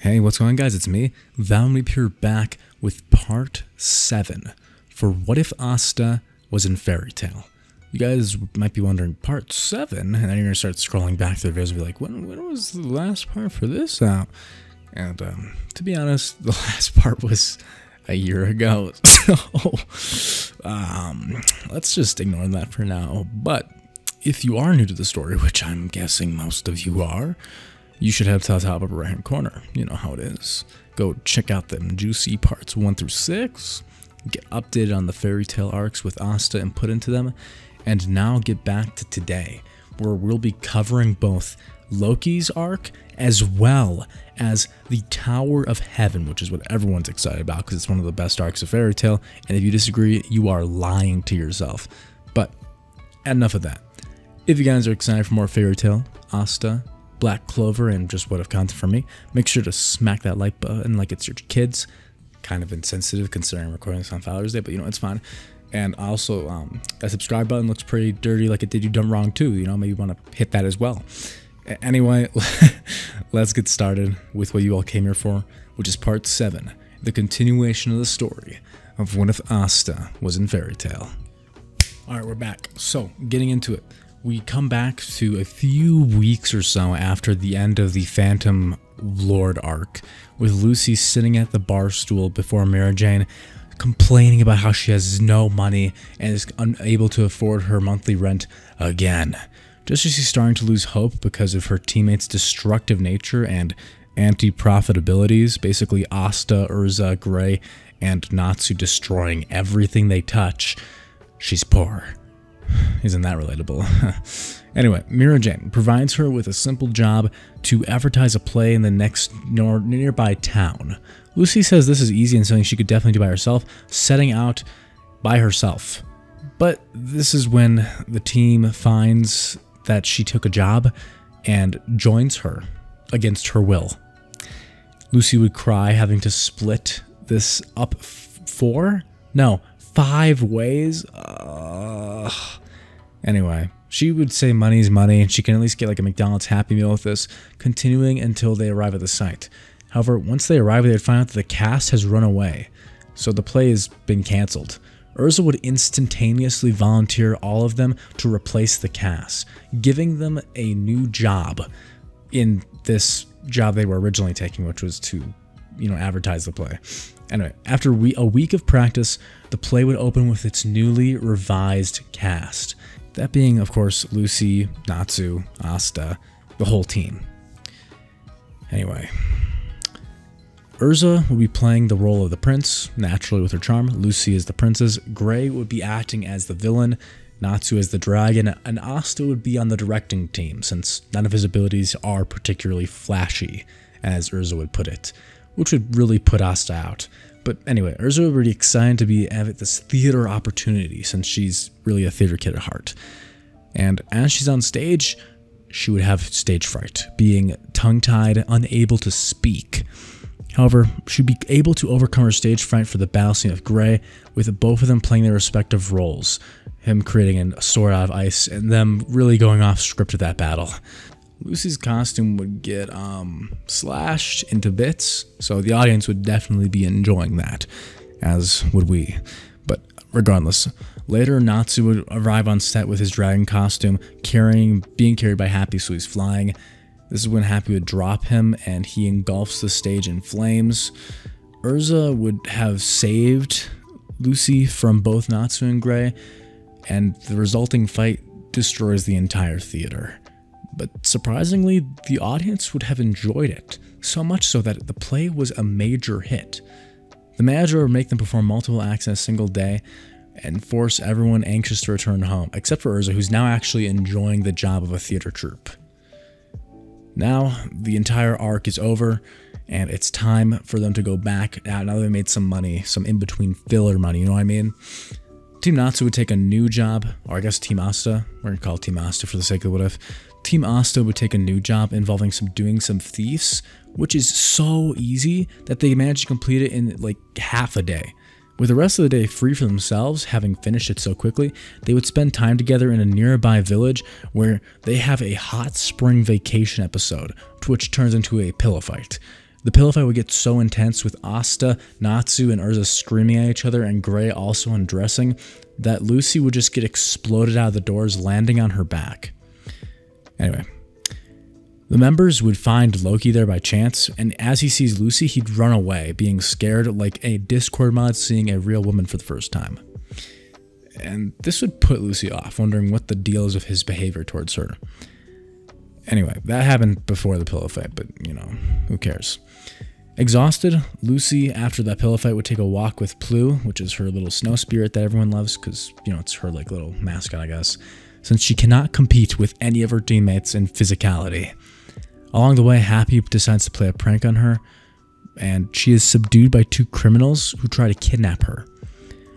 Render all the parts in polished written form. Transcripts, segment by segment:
Hey, what's going on, guys? It's me, Valmeep here, back with part 7 for What If Asta Was in Fairytail. You guys might be wondering, part 7? And then you're going to start scrolling back through the videos and be like, when was the last part for this out? And to be honest, the last part was a year ago. So let's just ignore that for now. But if you are new to the story, which I'm guessing most of you are, you should head to the top upper right hand corner. You know how it is. Go check out them juicy parts 1 through 6. Get updated on the Fairytail arcs with Asta and put into them. And now get back to today, where we'll be covering both Loki's arc as well as the Tower of Heaven, which is what everyone's excited about because it's one of the best arcs of Fairytail. And if you disagree, you are lying to yourself. But enough of that. If you guys are excited for more Fairytail, Asta, Black Clover, and just what if content from me, make sure to smack that like button like it's your kids. Kind of insensitive considering I'm recording this on Father's Day, but you know, it's fine. And also, that subscribe button looks pretty dirty, like it did you done wrong too. You know, maybe you want to hit that as well. Anyway, let's get started with what you all came here for, which is part 7, the continuation of the story of What If Asta Was in Fairytail. Alright, we're back. So, getting into it. We come back to a few weeks or so after the end of the Phantom Lord arc, with Lucy sitting at the bar stool before Mary Jane, complaining about how she has no money and is unable to afford her monthly rent again. Just as she's starting to lose hope because of her teammates' destructive nature and anti-profit abilities, basically Asta, Erza, Gray, and Natsu destroying everything they touch, she's poor. Isn't that relatable? Anyway, Mira Jane provides her with a simple job to advertise a play in the next nearby town. Lucy says this is easy and something she could definitely do by herself, setting out by herself. But this is when the team finds that she took a job and joins her against her will. Lucy would cry having to split this up 5 ways. Anyway, she would say money's money and she can at least get like a McDonald's Happy Meal with this, continuing until they arrive at the site. However, once they arrive, they'd find out that the cast has run away, so the play has been cancelled. Erza would instantaneously volunteer all of them to replace the cast, giving them a new job in this job they were originally taking, which was to, you know, advertise the play. Anyway, after a week of practice, the play would open with its newly revised cast. That being, of course, Lucy, Natsu, Asta, the whole team. Anyway, Erza would be playing the role of the prince, naturally with her charm. Lucy is the princess. Gray would be acting as the villain. Natsu as the dragon. And Asta would be on the directing team, since none of his abilities are particularly flashy, as Erza would put it, which would really put Asta out. But anyway, Erza would be really excited to have this theater opportunity, since she's really a theater kid at heart. And as she's on stage, she would have stage fright, being tongue-tied, unable to speak. However, she'd be able to overcome her stage fright for the battle scene of Gray, with both of them playing their respective roles. Him creating a sword out of ice, and them really going off script at that battle. Lucy's costume would get slashed into bits, so the audience would definitely be enjoying that, as would we. But regardless, later Natsu would arrive on set with his dragon costume, being carried by Happy, so he's flying. This is when Happy would drop him and he engulfs the stage in flames. Erza would have saved Lucy from both Natsu and Gray, and the resulting fight destroys the entire theater. But surprisingly, the audience would have enjoyed it, so much so that the play was a major hit. The manager would make them perform multiple acts in a single day and force everyone anxious to return home, except for Erza, who's now actually enjoying the job of a theater troupe. Now, the entire arc is over, and it's time for them to go back. Now they made some money, some in-between filler money, you know what I mean? Team Natsu would take a new job, or I guess Team Asta. We're going to call it Team Asta for the sake of what if. Team Asta would take a new job involving doing some thieves, which is so easy that they managed to complete it in like half a day. With the rest of the day free for themselves, having finished it so quickly, they would spend time together in a nearby village where they have a hot spring vacation episode, which turns into a pillow fight. The pillow fight would get so intense with Asta, Natsu, and Erza screaming at each other and Gray also undressing that Lucy would just get exploded out of the doors, landing on her back. Anyway, the members would find Loki there by chance, and as he sees Lucy, he'd run away, being scared like a Discord mod seeing a real woman for the first time. And this would put Lucy off, wondering what the deal is with his behavior towards her. Anyway, that happened before the pillow fight, but, you know, who cares? Exhausted, Lucy, after that pillow fight, would take a walk with Plu, which is her little snow spirit that everyone loves, because, you know, it's her, like, little mascot, I guess, since she cannot compete with any of her teammates in physicality. Along the way, Happy decides to play a prank on her, and she is subdued by 2 criminals who try to kidnap her.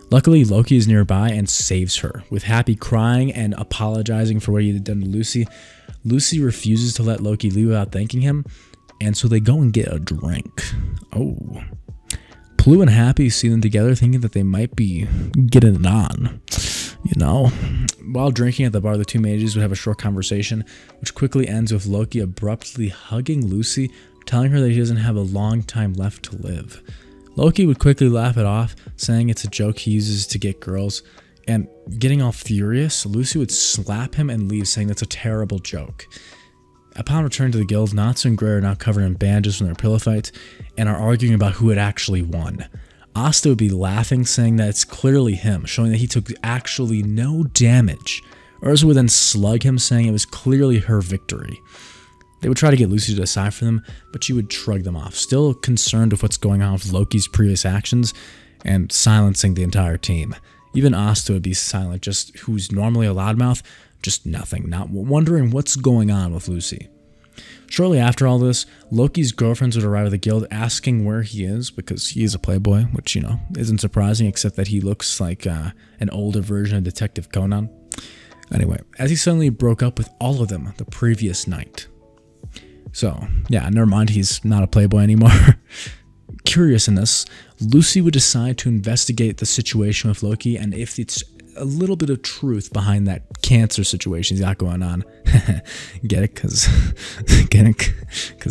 Luckily, Loki is nearby and saves her, with Happy crying and apologizing for what he had done to Lucy. Lucy refuses to let Loki leave without thanking him, and so they go and get a drink. Oh. Plu and Happy see them together, thinking that they might be getting it on, you know. While drinking at the bar, the 2 mages would have a short conversation, which quickly ends with Loki abruptly hugging Lucy, telling her that he doesn't have a long time left to live. Loki would quickly laugh it off, saying it's a joke he uses to get girls, and getting all furious, Lucy would slap him and leave, saying that's a terrible joke. Upon return to the guild, Natsu and Gray are now covered in bandages from their pillow fight, and are arguing about who had actually won. Asta would be laughing, saying that it's clearly him, showing that he took actually no damage. Erza would then slug him, saying it was clearly her victory. They would try to get Lucy to decide for them, but she would shrug them off, still concerned with what's going on with Loki's previous actions, and silencing the entire team. Even Asta would be silent, just who's normally a loudmouth, just nothing, not wondering what's going on with Lucy. Shortly after all this, Loki's girlfriends would arrive at the guild asking where he is, because he is a playboy, which, you know, isn't surprising, except that he looks like an older version of Detective Conan. Anyway, as he suddenly broke up with all of them the previous night. So, yeah, never mind, he's not a playboy anymore. Curious in this, Lucy would decide to investigate the situation with Loki, and if it's a little bit of truth behind that cancer situation he's got going on. Get it? Because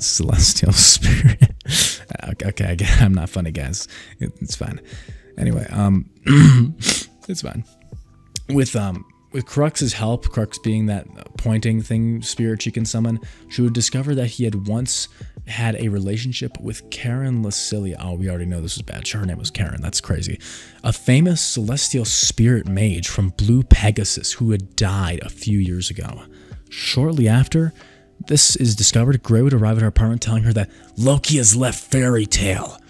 celestial spirit. Okay, I'm not funny, guys. It's fine. Anyway, it's fine. With Crux's help, Crux being that pointing thing spirit she can summon, she would discover that he had once had a relationship with Karen Lacilia. Oh, we already know this was bad. Her name was Karen. That's crazy. A famous celestial spirit mage from Blue Pegasus who had died a few years ago. Shortly after this is discovered, Gray would arrive at her apartment telling her that Loki has left Fairytail.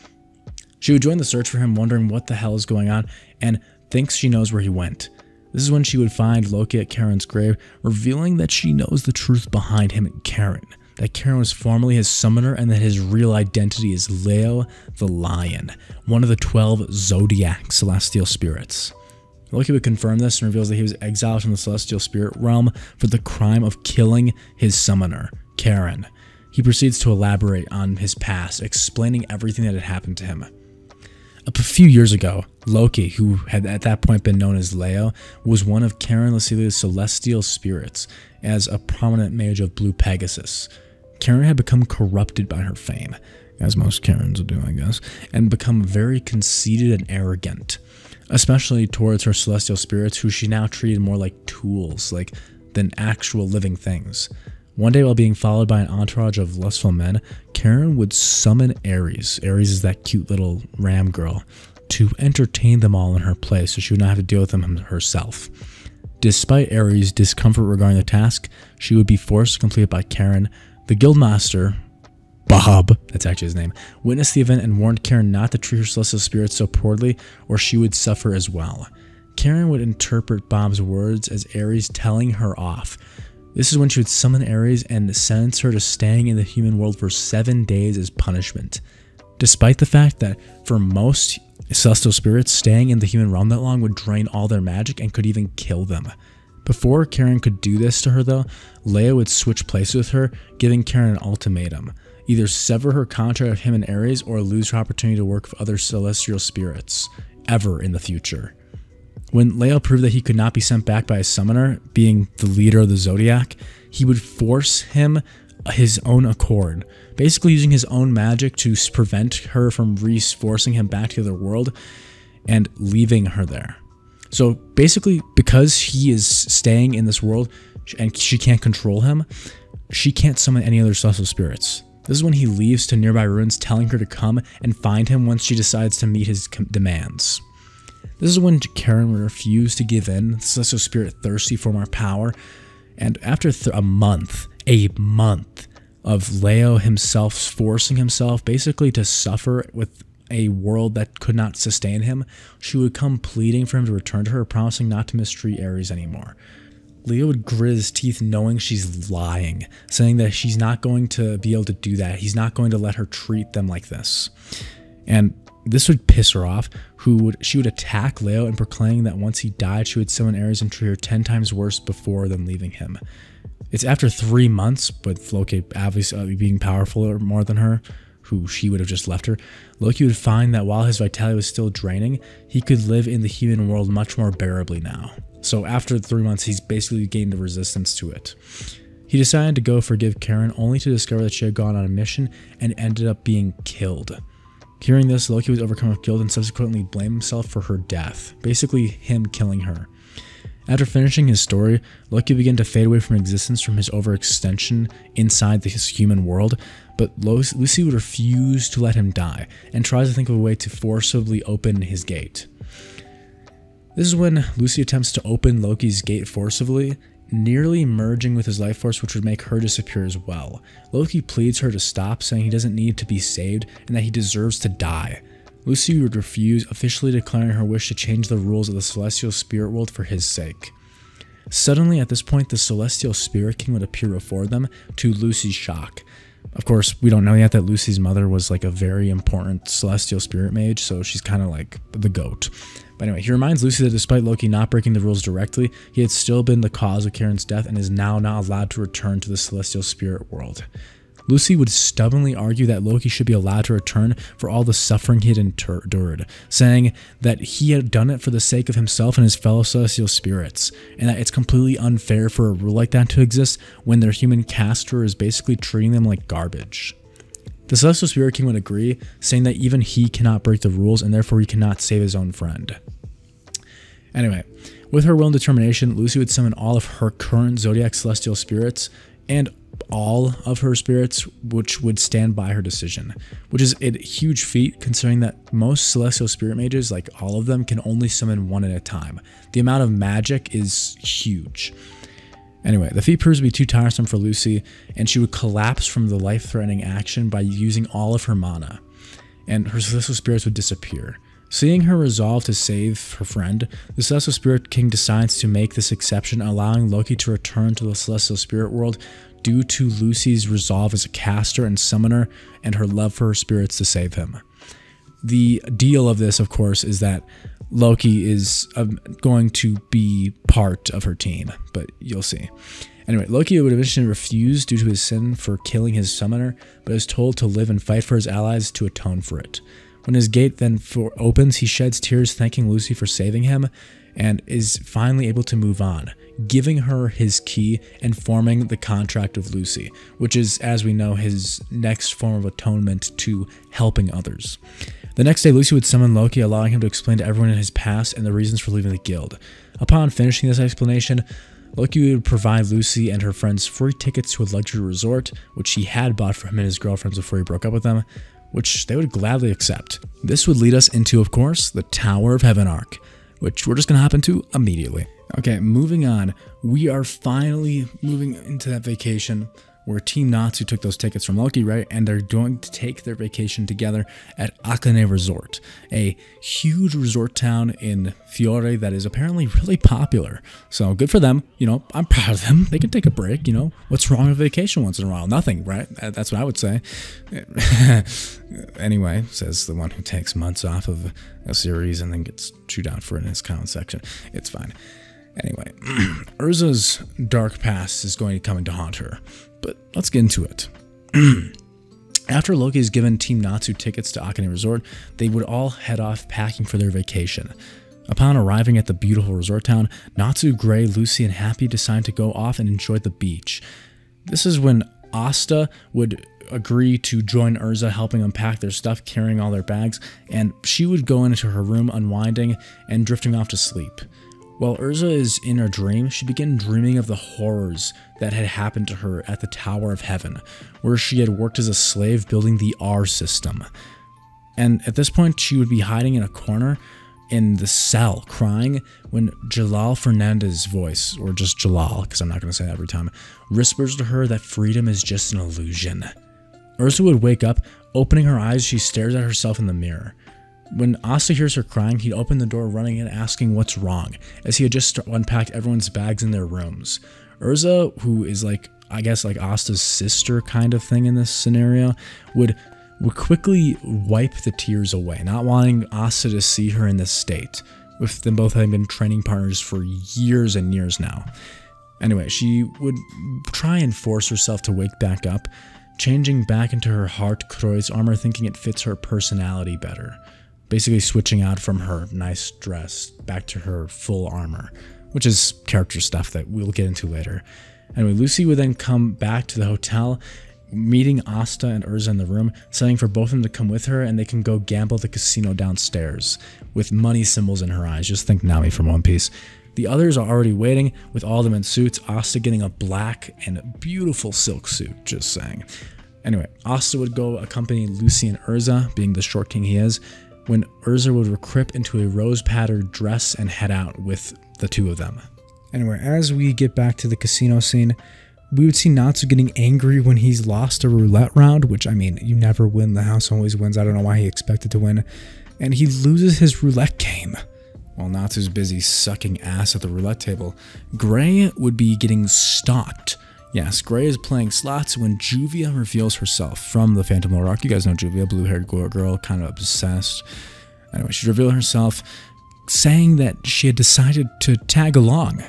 She would join the search for him, wondering what the hell is going on, and thinks she knows where he went. This is when she would find Loki at Karen's grave, revealing that she knows the truth behind him and Karen. That Karen was formerly his summoner and that his real identity is Leo the Lion, one of the 12 Zodiac celestial spirits. Loki would confirm this and reveals that he was exiled from the celestial spirit realm for the crime of killing his summoner, Karen. He proceeds to elaborate on his past, explaining everything that had happened to him. A few years ago, Loki, who had at that point been known as Leo, was one of Karen Lacilia's celestial spirits as a prominent mage of Blue Pegasus. Karen had become corrupted by her fame, as most Karens would do, I guess, and become very conceited and arrogant, especially towards her celestial spirits, who she now treated more like tools than actual living things. One day, while being followed by an entourage of lustful men, Karen would summon Ares. Ares is that cute little ram girl, to entertain them all in her place so she would not have to deal with them herself. Despite Ares' discomfort regarding the task, she would be forced to complete it by Karen. The guildmaster, Bob, that's actually his name, witnessed the event and warned Karen not to treat her celestial spirits so poorly or she would suffer as well. Karen would interpret Bob's words as Ares telling her off. This is when she would summon Ares and sentence her to staying in the human world for 7 days as punishment. Despite the fact that for most celestial spirits, staying in the human realm that long would drain all their magic and could even kill them. Before Karen could do this to her though, Leia would switch places with her, giving Karen an ultimatum. Either sever her contract with him and Ares or lose her opportunity to work with other celestial spirits, ever in the future. When Leo proved that he could not be sent back by a summoner, being the leader of the Zodiac, he would force him his own accord basically using his own magic to prevent her from forcing him back to the other world and leaving her there. So basically, because he is staying in this world and she can't control him, she can't summon any other celestial spirits. This is when he leaves to nearby ruins, telling her to come and find him once she decides to meet his demands. This is when Karen would refuse to give in, the celestial spirit thirsty for more power, and after a month of Leo himself forcing himself basically to suffer with a world that could not sustain him, she would come pleading for him to return to her, promising not to mistreat Ares anymore. Leo would grit his teeth knowing she's lying, saying that she's not going to be able to do that. He's not going to let her treat them like this. And this would piss her off. She would attack Leo and proclaim that once he died, she would summon Ares and treat her 10 times worse before than leaving him. It's after 3 months, with Loki obviously being powerful or more than her, who she would have just left her, Loki would find that while his vitality was still draining, he could live in the human world much more bearably now. So after 3 months, he's basically gained the resistance to it. He decided to go forgive Karen, only to discover that she had gone on a mission and ended up being killed. Hearing this, Loki was overcome with guilt and subsequently blamed himself for her death, basically him killing her. After finishing his story, Loki began to fade away from existence from his overextension inside this human world, but Lucy would refuse to let him die, and tries to think of a way to forcibly open his gate. This is when Lucy attempts to open Loki's gate forcibly, nearly merging with his life force, which would make her disappear as well. Loki pleads her to stop, saying he doesn't need to be saved and that he deserves to die. Lucy would refuse, officially declaring her wish to change the rules of the celestial spirit world for his sake. Suddenly, at this point, the celestial spirit king would appear before them, to Lucy's shock. Of course, we don't know yet that Lucy's mother was like a very important celestial spirit mage, so she's kind of like the goat. But anyway, he reminds Lucy that despite Loki not breaking the rules directly, he had still been the cause of Karen's death and is now not allowed to return to the celestial spirit world. Lucy would stubbornly argue that Loki should be allowed to return for all the suffering he had endured, saying that he had done it for the sake of himself and his fellow celestial spirits, and that it's completely unfair for a rule like that to exist when their human caster is basically treating them like garbage. The Celestial Spirit King would agree, saying that even he cannot break the rules and therefore he cannot save his own friend. Anyway, with her will and determination, Lucy would summon all of her current Zodiac Celestial Spirits and all of her spirits which would stand by her decision, which is a huge feat considering that most Celestial Spirit Mages, like all of them, can only summon one at a time. The amount of magic is huge. Anyway, the feat proves to be too tiresome for Lucy, and she would collapse from the life-threatening action by using all of her mana, and her Celestial Spirits would disappear. Seeing her resolve to save her friend, the Celestial Spirit King decides to make this exception, allowing Loki to return to the Celestial Spirit World due to Lucy's resolve as a caster and summoner and her love for her spirits to save him. The deal of this, of course, is that Loki is going to be part of her team, but you'll see. Anyway, Loki would eventually refuse due to his sin for killing his summoner, but is told to live and fight for his allies to atone for it. When his gate then opens, he sheds tears thanking Lucy for saving him and is finally able to move on, giving her his key and forming the contract with Lucy, which is, as we know, his next form of atonement to helping others. The next day, Lucy would summon Loki, allowing him to explain to everyone in his past and the reasons for leaving the guild. Upon finishing this explanation, Loki would provide Lucy and her friends free tickets to a luxury resort, which he had bought for him and his girlfriends before he broke up with them, which they would gladly accept. This would lead us into, of course, the Tower of Heaven arc, which we're just going to hop into immediately. Okay, moving on, we are finally moving into that vacation where Team Natsu took those tickets from Loki, right? And they're going to take their vacation together at Akane Resort, a huge resort town in Fiore that is apparently really popular. So good for them. You know, I'm proud of them. They can take a break, you know. What's wrong with vacation once in a while? Nothing, right? That's what I would say. Anyway, says the one who takes months off of a series and then gets chewed out for it in his comment section. It's fine. Anyway, Erza's dark past is going to come to haunt her, but let's get into it. After Loki is given Team Natsu tickets to Akane Resort, they would all head off packing for their vacation. Upon arriving at the beautiful resort town, Natsu, Gray, Lucy, and Happy decide to go off and enjoy the beach. This is when Asta would agree to join Erza, helping unpack their stuff, carrying all their bags, and she would go into her room unwinding and drifting off to sleep. While Erza is in her dream, she began dreaming of the horrors that had happened to her at the Tower of Heaven, where she had worked as a slave building the R system. And at this point, she would be hiding in a corner in the cell, crying, when Jalal Fernandez's voice, or just Jalal, because I'm not going to say that every time, whispers to her that freedom is just an illusion. Erza would wake up. Opening her eyes, she stares at herself in the mirror. When Asta hears her crying, he'd open the door, running and asking what's wrong, as he had just unpacked everyone's bags in their rooms. Erza, who is I guess Asta's sister kind of thing in this scenario, would quickly wipe the tears away, not wanting Asta to see her in this state, with them both having been training partners for years and years now. Anyway, she would try and force herself to wake back up, changing back into her Hartkreuz armor, thinking it fits her personality better. Basically switching out from her nice dress back to her full armor, which is character stuff that we'll get into later. Anyway, Lucy would then come back to the hotel, meeting Asta and Erza in the room, saying for both of them to come with her and they can go gamble at the casino downstairs, with money symbols in her eyes. Just think Nami from One Piece. The others are already waiting, with all of them in suits, Asta getting a black and beautiful silk suit, just saying. Anyway, Asta would go accompany Lucy and Erza, being the short king he is, when Erza would recrypt into a rose-patterned dress and head out with the two of them. Anyway, as we get back to the casino scene, we would see Natsu getting angry when he's lost a roulette round, which, I mean, you never win, the house always wins. I don't know why he expected to win. And he loses his roulette game. While Natsu's busy sucking ass at the roulette table, Gray would be getting stalked. Yes, Gray is playing slots when Juvia reveals herself from the Phantom Lord arc. You guys know Juvia, blue-haired girl, kind of obsessed. Anyway, she revealed herself, saying that she had decided to tag along.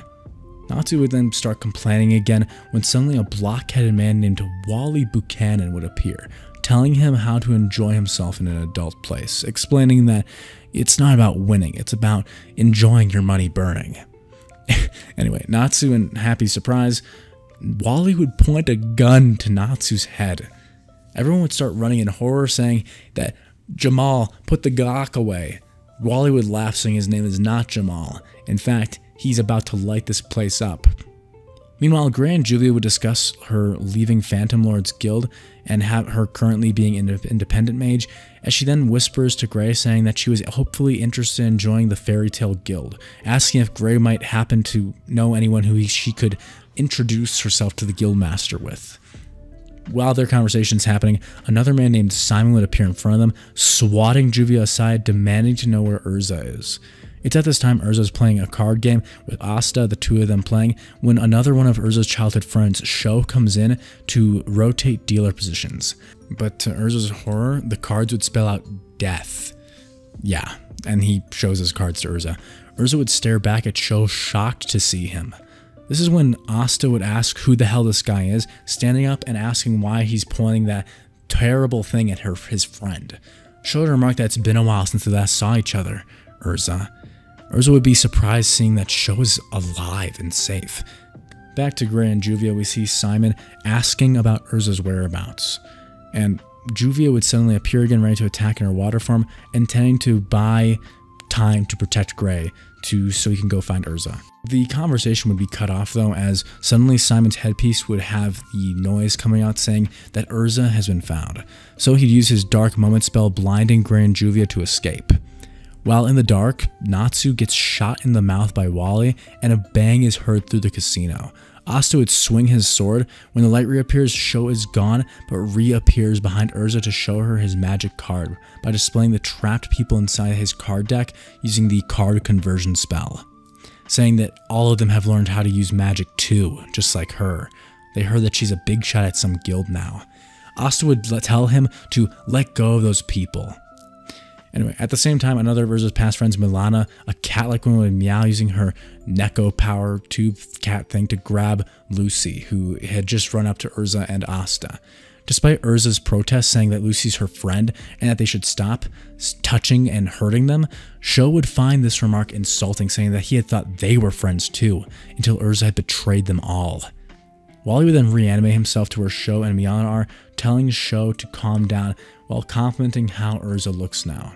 Natsu would then start complaining again when suddenly a block-headed man named Wally Buchanan would appear, telling him how to enjoy himself in an adult place, explaining that it's not about winning, it's about enjoying your money burning. Anyway, Natsu in happy surprise, Wally would point a gun to Natsu's head. Everyone would start running in horror, saying that Jamal, put the Glock away. Wally would laugh, saying his name is not Jamal. In fact, he's about to light this place up. Meanwhile, Gray and Julia would discuss her leaving Phantom Lord's guild and have her currently being an independent mage, as she then whispers to Gray, saying that she was hopefully interested in joining the Fairytail guild, asking if Gray might happen to know anyone who she could introduce herself to the guildmaster with. While their conversation's happening, another man named Simon would appear in front of them, swatting Juvia aside, demanding to know where Erza is. It's at this time Erza's playing a card game with Asta, the two of them playing, when another one of Erza's childhood friends, Sho, comes in to rotate dealer positions. But to Erza's horror, the cards would spell out death. Yeah, and he shows his cards to Erza. Erza would stare back at Sho, shocked to see him. This is when Asta would ask who the hell this guy is, standing up and asking why he's pointing that terrible thing at his friend. Sho would remark that it's been a while since they last saw each other, Erza. Erza would be surprised seeing that Sho is alive and safe. Back to Gray and Juvia, we see Simon asking about Erza's whereabouts. And Juvia would suddenly appear again, ready to attack in her water form, intending to buy time to protect Gray so he can go find Erza. The conversation would be cut off though, as suddenly Simon's headpiece would have the noise coming out saying that Erza has been found. So he'd use his Dark Moment spell, blinding Gray and Juvia to escape. While in the dark, Natsu gets shot in the mouth by Wally, and a bang is heard through the casino. Asta would swing his sword. When the light reappears, Sho is gone, but reappears behind Erza to show her his magic card by displaying the trapped people inside his card deck using the card conversion spell, saying that all of them have learned how to use magic too, just like her. They heard that she's a big shot at some guild now. Asta would tell him to let go of those people. Anyway, at the same time, another of Erza's past friends, Milana, a cat-like woman, would meow using her Neko power tube cat thing to grab Lucy, who had just run up to Erza and Asta. Despite Erza's protest saying that Lucy's her friend and that they should stop touching and hurting them, Sho would find this remark insulting, saying that he had thought they were friends too, until Erza had betrayed them all. Wally would then reanimate himself to where Sho and Miana are, telling Sho to calm down while complimenting how Erza looks now.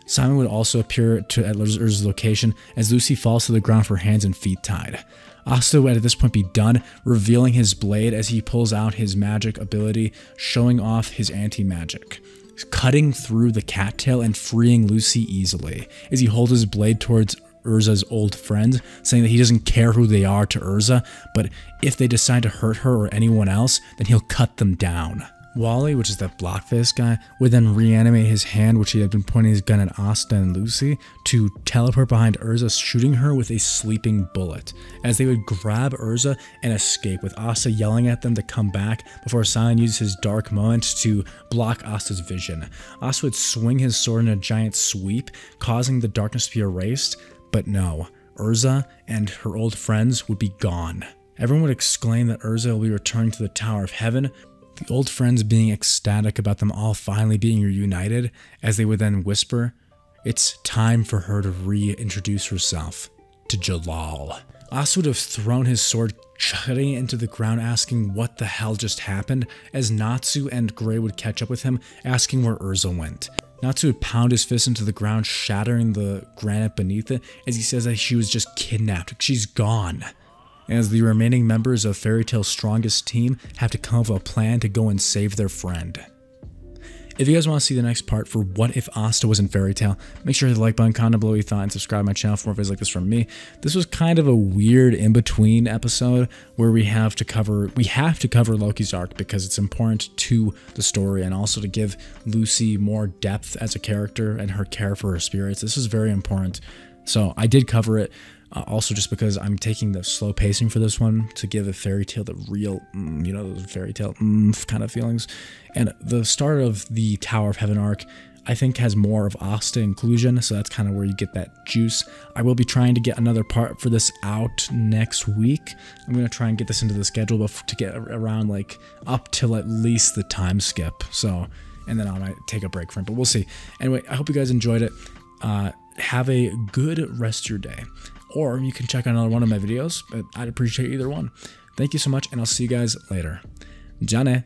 Simon would also appear at Erza's location as Lucy falls to the ground with her hands and feet tied. Asta would at this point be done, revealing his blade as he pulls out his magic ability, showing off his anti-magic, cutting through the cattail and freeing Lucy easily as he holds his blade towards Erza's old friends, saying that he doesn't care who they are to Erza, but if they decide to hurt her or anyone else, then he'll cut them down. Wally, which is that block-faced guy, would then reanimate his hand, which he had been pointing his gun at Asta and Lucy, to teleport behind Erza, shooting her with a sleeping bullet, as they would grab Erza and escape, with Asta yelling at them to come back before Simon uses his dark moment to block Asta's vision. Asta would swing his sword in a giant sweep, causing the darkness to be erased, but no, Erza and her old friends would be gone. Everyone would exclaim that Erza will be returning to the Tower of Heaven, the old friends being ecstatic about them all finally being reunited, as they would then whisper, "It's time for her to reintroduce herself to Jalal." Asta would have thrown his sword, cutting it into the ground, asking what the hell just happened, as Natsu and Gray would catch up with him, asking where Erza went. Natsu would pound his fist into the ground, shattering the granite beneath it, as he says that she was just kidnapped. She's gone. As the remaining members of Fairytail's strongest team have to come up with a plan to go and save their friend. If you guys want to see the next part for What If Asta Was in Fairytail, make sure to hit the like button, comment below what you thought, and subscribe to my channel for more videos like this from me. This was kind of a weird in-between episode where we have to cover Loki's arc because it's important to the story and also to give Lucy more depth as a character and her care for her spirits. This is very important. So I did cover it. Also, just because I'm taking the slow pacing for this one to give a Fairytail the real, those Fairytail kind of feelings. And the start of the Tower of Heaven arc, I think, has more of Asta inclusion, so that's kind of where you get that juice. I will be trying to get another part for this out next week. I'm going to try and get this into the schedule to get around, like, up till at least the time skip. So, and then I might take a break from it, but we'll see. Anyway, I hope you guys enjoyed it. Have a good rest of your day. Or you can check out another one of my videos, but I'd appreciate either one. Thank you so much, and I'll see you guys later. Jane.